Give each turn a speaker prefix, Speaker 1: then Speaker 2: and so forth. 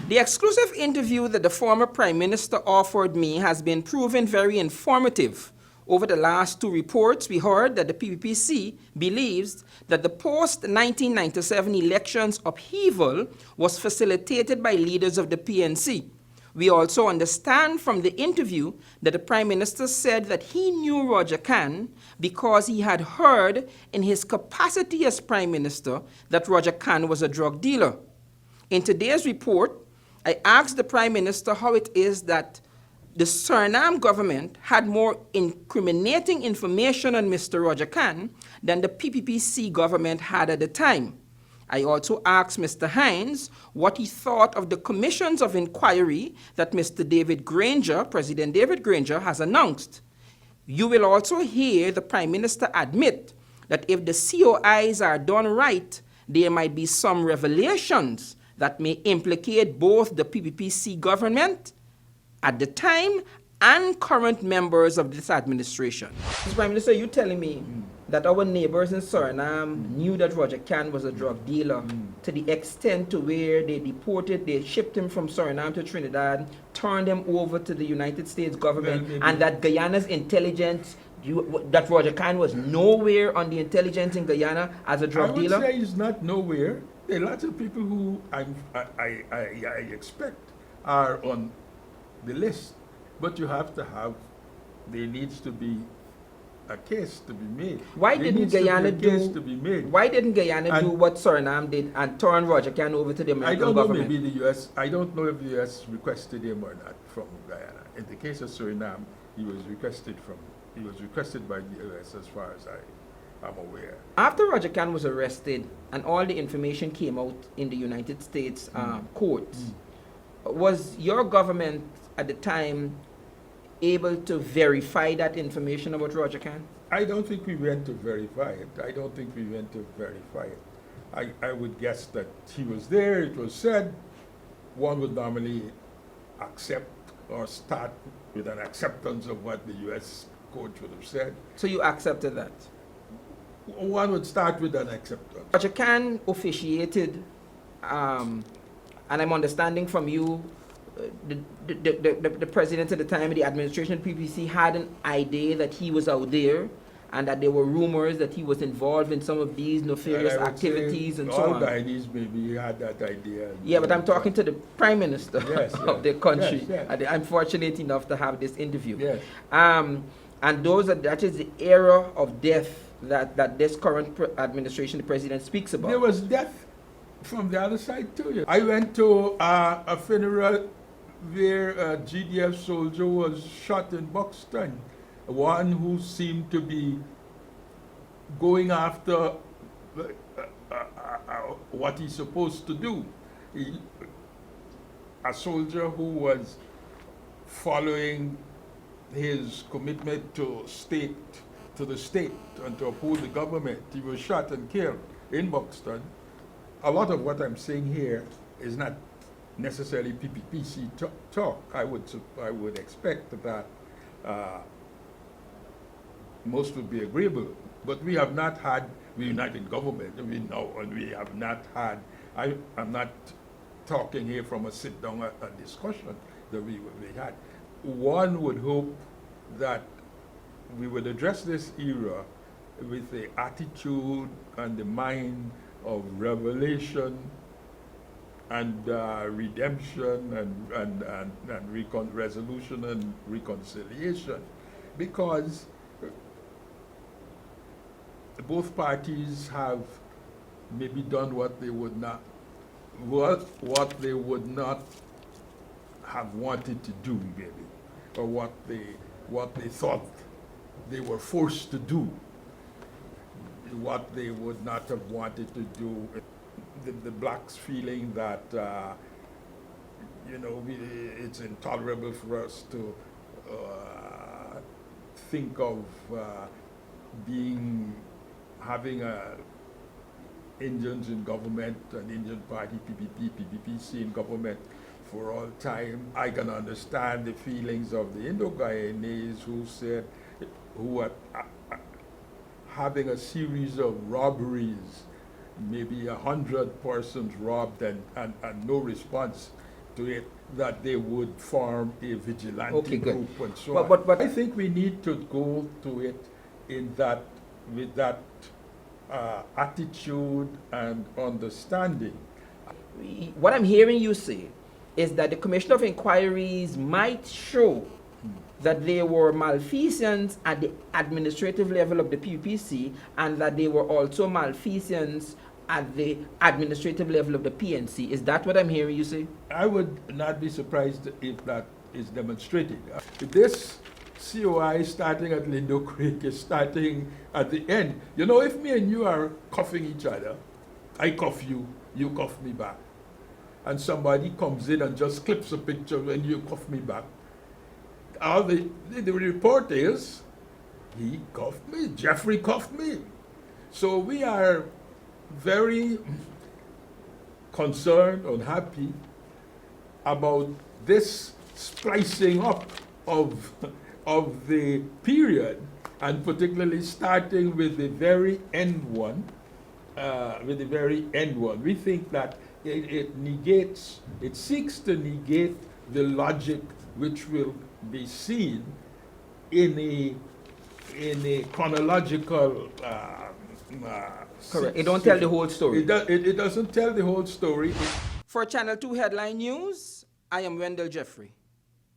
Speaker 1: The exclusive interview that the former Prime Minister offered me has been proven very informative. Over the last two reports, we heard that the PPPC believes that the post-1997 elections upheaval was facilitated by leaders of the PNC. We also understand from the interview that the Prime Minister said that he knew Roger Khan because he had heard in his capacity as Prime Minister that Roger Khan was a drug dealer. In today's report, I asked the Prime Minister how it is that the Suriname government had more incriminating information on Mr. Roger Khan than the PPPC government had at the time. I also asked Mr. Hinds what he thought of the commissions of inquiry that Mr. David Granger, President David Granger, has announced. You will also hear the Prime Minister admit that if the COIs are done right, there might be some revelations that may implicate both the PPPC government at the time and current members of this administration. Mr. Prime Minister, you telling me that our neighbors in Suriname knew that Roger Khan was a drug dealer to the extent to where they shipped him from Suriname to Trinidad, turned him over to the United States government, and that Guyana's intelligence, that Roger Khan was nowhere on the intelligence in Guyana as a drug dealer?
Speaker 2: I would say he's not nowhere. There are lots of people who I expect are on the list, but you have to have, there needs to be a case to be made.
Speaker 1: Why didn't Guyana do what Suriname did and turn Roger Khan over to the American government?
Speaker 2: I don't know, maybe the U.S., I don't know if the U.S. requested him or not from Guyana. In the case of Suriname, he was requested by the U.S. as far as I'm aware.
Speaker 1: After Roger Khan was arrested and all the information came out in the United States courts, was your government at the time able to verify that information about Roger Khan?
Speaker 2: I don't think we went to verify it. I would guess that he was there, it was said. One would normally accept or start with an acceptance of what the U.S. court would have said.
Speaker 1: So you accepted that?
Speaker 2: One would start with an acceptance.
Speaker 1: Roger Khan officiated, and I'm understanding from you, the president at the time of the administration, PPC, had an idea that he was out there and that there were rumors that he was involved in some of these nefarious activities and so on.
Speaker 2: All the ideas, maybe he had that idea.
Speaker 1: Yeah, but I'm talking to the Prime Minister of the country.
Speaker 2: Yes.
Speaker 1: I'm fortunate enough to have this interview.
Speaker 2: Yes.
Speaker 1: And that is the era of death that this current administration, the president, speaks about.
Speaker 2: There was death from the other side too. I went to a funeral where a GDF soldier was shot in Buxton, one who seemed to be going after what he's supposed to do. A soldier who was following his commitment to the state and to uphold the government. He was shot and killed in Buxton. A lot of what I'm saying here is not necessarily PPPC talk. I would expect that most would be agreeable, but we have not had, we're not in government, we have not had, I'm not talking here from a sit-down a discussion that we had. One would hope that we would address this era with the attitude and the mind of revelation and redemption and resolution and reconciliation, because both parties have maybe done what they would not have wanted to do, maybe, or what they thought they were forced to do, what they would not have wanted to do. The blacks feeling that it's intolerable for us to think of having Indians in government, an Indian party, PPPC in government for all time. I can understand the feelings of the Indo-Guyanese who are having a series of robberies, maybe 100 persons robbed and no response to it, that they would form a vigilante
Speaker 1: Okay, good.
Speaker 2: group and so
Speaker 1: But-
Speaker 2: on.
Speaker 1: but-
Speaker 2: I think we need to go to it in that, with that attitude and understanding.
Speaker 1: What I'm hearing you say is that the Commission of Inquiries might show that there were malfeasance at the administrative level of the PPC and that there were also malfeasance at the administrative level of the PNC. Is that what I'm hearing you say?
Speaker 2: I would not be surprised if that is demonstrated. If this COI starting at Lindo Creek is starting at the end, you know, if me and you are cuffing each other, I cuff you, you cuff me back, and somebody comes in and just clips a picture when you cuff me back, all the report is, he cuffed me, Jeffrey cuffed me. So we are very concerned, unhappy about this splicing up of the period, and particularly starting with the very end one. We think that it seeks to negate the logic which will be seen in a chronological.
Speaker 1: Correct. It don't tell the whole story.
Speaker 2: It doesn't tell the whole story.
Speaker 1: For Channel 2 Headline News, I am Wendell Jeffrey.